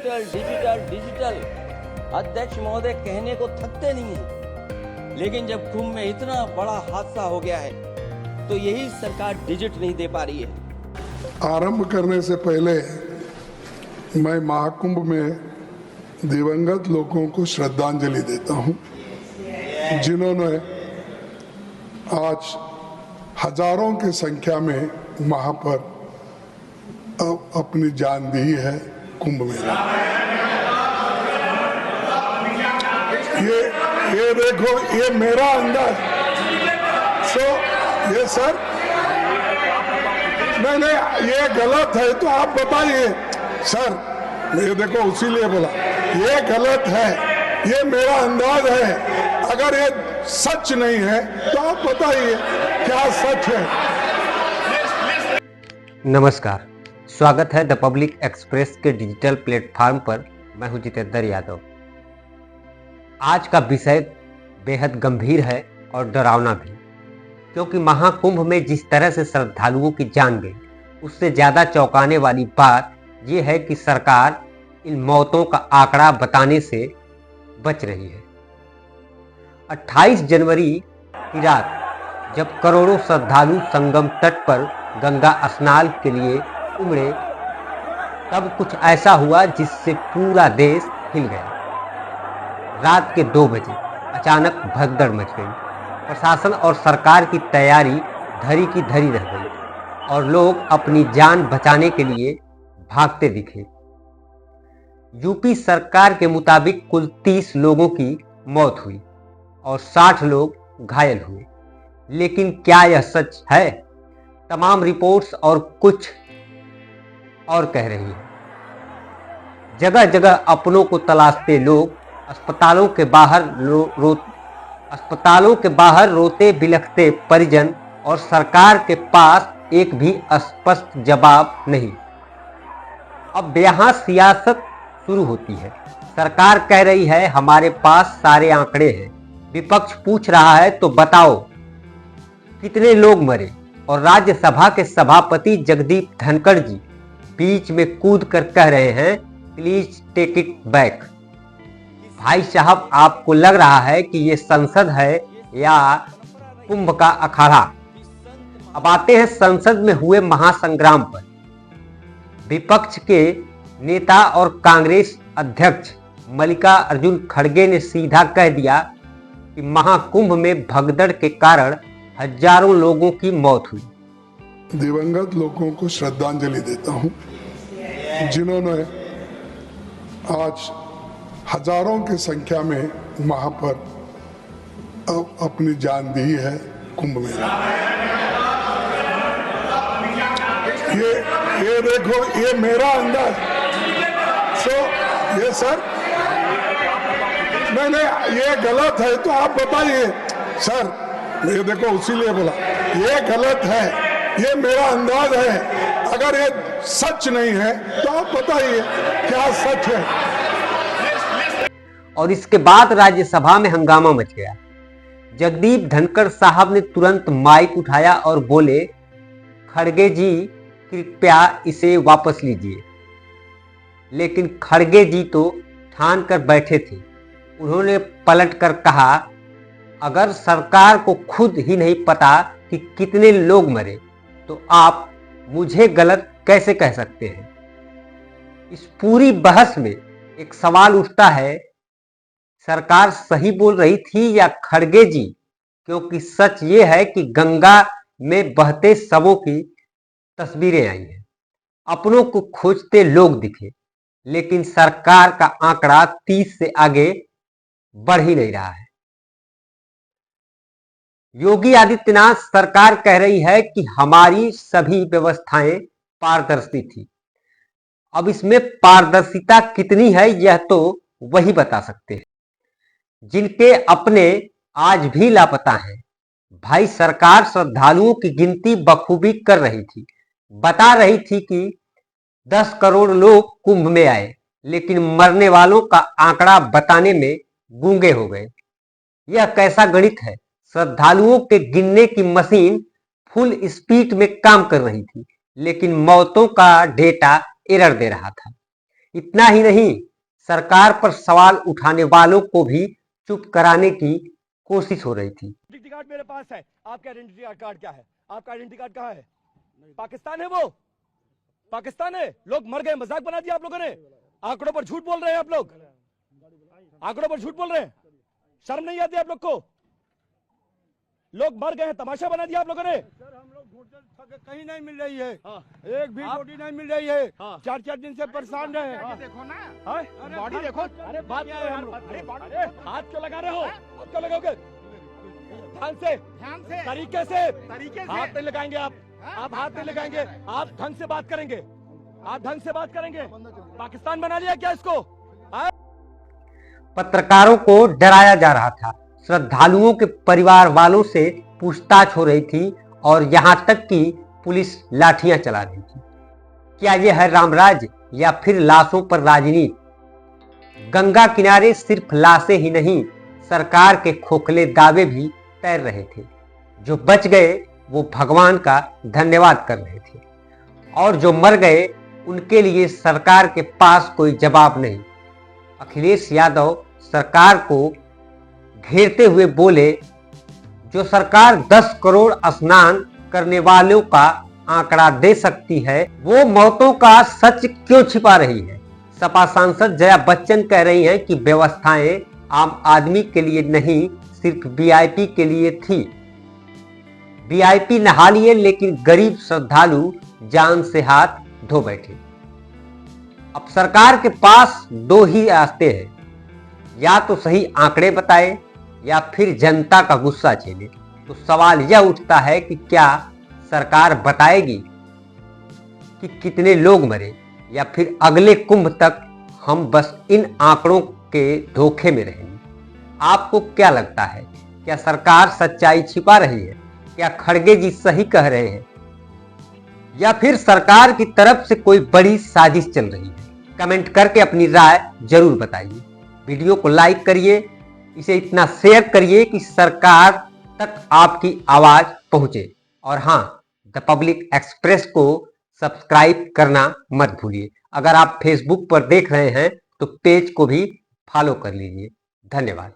Digital digital digital. अध्यक्ष महोदय कहने को थकते नहीं है, लेकिन जब कुंभ में इतना बड़ा हादसा हो गया है तो यही सरकार डिजिट नहीं दे पा रही है। आरंभ करने से पहले मैं महाकुंभ में दिवंगत लोगों को श्रद्धांजलि देता हूं, जिन्होंने आज हजारों की संख्या में वहां पर अपनी जान दी है कुंभ मेला। ये देखो, ये मेरा अंदाज। ये सर, नहीं, ये गलत है तो आप बताइए सर। ये देखो, उसीलिए बोला ये गलत है, ये मेरा अंदाज है। अगर ये सच नहीं है तो आप बताइए क्या सच है। नमस्कार, स्वागत है द पब्लिक एक्सप्रेस के डिजिटल प्लेटफॉर्म पर। मैं हूं जितेंद्र यादव। आज का विषय बेहद गंभीर है और डरावना भी, क्योंकि महाकुंभ में जिस तरह से श्रद्धालुओं की जान गई, उससे ज़्यादा चौंकाने वाली बात यह है कि सरकार इन मौतों का आंकड़ा बताने से बच रही है। 28 जनवरी की रात जब करोड़ों श्रद्धालु संगम तट पर गंगा स्नान के लिए उमड़े, तब कुछ ऐसा हुआ जिससे पूरा देश हिल गया। रात के 2 बजे अचानक भगदड़ मच गई। प्रशासन और सरकार की तैयारी धरी की धरी रह गई और लोग अपनी जान बचाने के लिए भागते दिखे। यूपी सरकार के मुताबिक कुल 30 लोगों की मौत हुई और 60 लोग घायल हुए। लेकिन क्या यह सच है? तमाम रिपोर्ट्स और कुछ और कह रही है। जगह जगह अपनों को तलाशते लोग, अस्पतालों के बाहर रोते बिलखते परिजन, और सरकार के पास एक भी स्पष्ट जवाब नहीं। अब यहाँ सियासत शुरू होती है। सरकार कह रही है हमारे पास सारे आंकड़े हैं। विपक्ष पूछ रहा है तो बताओ कितने लोग मरे, और राज्यसभा के सभापति जगदीप धनखड़ जी बीच में कूद कर कह रहे हैं प्लीज टेक इट बैक। भाई साहब, आपको लग रहा है कि ये संसद है या कुंभ का अखाड़ा? अब आते हैं संसद में हुए महासंग्राम पर। विपक्ष के नेता और कांग्रेस अध्यक्ष मल्लिकार्जुन खड़गे ने सीधा कह दिया कि महाकुंभ में भगदड़ के कारण हजारों लोगों की मौत हुई। दिवंगत लोगों को श्रद्धांजलि देता हूं, जिन्होंने आज हजारों की संख्या में वहां पर अपनी जान दी है कुंभ मेला। ये देखो, ये मेरा अंदाज। ये सर, नहीं, ये गलत है तो आप बताइए सर। ये देखो, उसीलिए बोला ये गलत है, ये मेरा अंदाज है। अगर ये सच नहीं है तो आप बताइए क्या सच है। और इसके बाद राज्यसभा में हंगामा मच गया। जगदीप धनखड़ साहब ने तुरंत माइक उठाया और बोले, खड़गे जी कृपया इसे वापस लीजिए। लेकिन खड़गे जी तो ठान कर बैठे थे। उन्होंने पलट कर कहा, अगर सरकार को खुद ही नहीं पता कि कितने लोग मरे तो आप मुझे गलत कैसे कह सकते हैं? इस पूरी बहस में एक सवाल उठता है, सरकार सही बोल रही थी या खड़गे जी? क्योंकि सच ये है कि गंगा में बहते शवों की तस्वीरें आई हैं, अपनों को खोजते लोग दिखे, लेकिन सरकार का आंकड़ा 30 से आगे बढ़ ही नहीं रहा है। योगी आदित्यनाथ सरकार कह रही है कि हमारी सभी व्यवस्थाएं पारदर्शी थी। अब इसमें पारदर्शिता कितनी है यह तो वही बता सकते हैं जिनके अपने आज भी लापता हैं। भाई, सरकार श्रद्धालुओं की गिनती बखूबी कर रही थी, बता रही थी कि 10 करोड़ लोग कुंभ में आए, लेकिन मरने वालों का आंकड़ा बताने में गूंगे हो गए। यह कैसा गणित है? श्रद्धालुओं के गिनने की मशीन फुल स्पीड में काम कर रही थी, लेकिन मौतों का डेटा एरर दे रहा था। इतना ही नहीं, सरकार पर सवाल उठाने वालों को भी चुप कराने की कोशिश हो रही थी। आइडेंटिटी कार्ड मेरे पास है। आपका आइडेंटिटी कार्ड क्या है? आपका आइडेंटिटी कार्ड कहाँ है? पाकिस्तान है वो? पाकिस्तान है? लोग मर गए, मजाक बना दिया आप लोगों ने। आंकड़ों पर झूठ बोल रहे हैं आप लोग, आंकड़ों पर झूठ बोल रहे हैं। शर्म नहीं आती आप लोग को? लोग मर गए हैं, तमाशा बना दिया आप लोगों ने। सर हम लोग ढूंढते कहीं नहीं मिल रही है। हाँ। एक भी बॉडी नहीं मिल रही है। हाँ। 4-4 दिन से परेशान रहे। देखो ना, बॉडी देखो। अरे बात करो यार, अरे हाथ क्यों लगा रहे हो? हाथ क्यों लगाओगे? ध्यान से तरीके से हाथ नहीं लगाएंगे आप हाथ नहीं लगाएंगे। आप ढंग से बात करेंगे, आप ढंग से बात करेंगे। पाकिस्तान बना लिया क्या इसको? पत्रकारों को डराया जा रहा था, श्रद्धालुओं के परिवार वालों से पूछताछ हो रही थी और यहां तक कि पुलिस लाठियां चला रही थी। क्या यह है रामराज या फिर लाशों पर राजनीति? गंगा किनारे सिर्फ लाशें ही नहीं, सरकार के खोखले दावे भी तैर रहे थे। जो बच गए वो भगवान का धन्यवाद कर रहे थे और जो मर गए उनके लिए सरकार के पास कोई जवाब नहीं। अखिलेश यादव सरकार को घेरते हुए बोले, जो सरकार 10 करोड़ स्नान करने वालों का आंकड़ा दे सकती है, वो मौतों का सच क्यों छिपा रही है? सपा सांसद जया बच्चन कह रही हैं कि व्यवस्थाएं आम आदमी के लिए नहीं, सिर्फ वीआईपी के लिए थी। वीआईपी नहा लिए लेकिन गरीब श्रद्धालु जान से हाथ धो बैठे। अब सरकार के पास दो ही रास्ते हैं, या तो सही आंकड़े बताए या फिर जनता का गुस्सा झेले। तो सवाल यह उठता है कि क्या सरकार बताएगी कि कितने लोग मरे, या फिर अगले कुंभ तक हम बस इन आंकड़ों के धोखे में रहेंगे? आपको क्या लगता है? क्या सरकार सच्चाई छिपा रही है? क्या खड़गे जी सही कह रहे हैं या फिर सरकार की तरफ से कोई बड़ी साजिश चल रही है? कमेंट करके अपनी राय जरूर बताइए। वीडियो को लाइक करिए, इसे इतना शेयर करिए कि सरकार तक आपकी आवाज पहुंचे। और हां, द पब्लिक एक्सप्रेस को सब्सक्राइब करना मत भूलिए। अगर आप फेसबुक पर देख रहे हैं तो पेज को भी फॉलो कर लीजिए। धन्यवाद।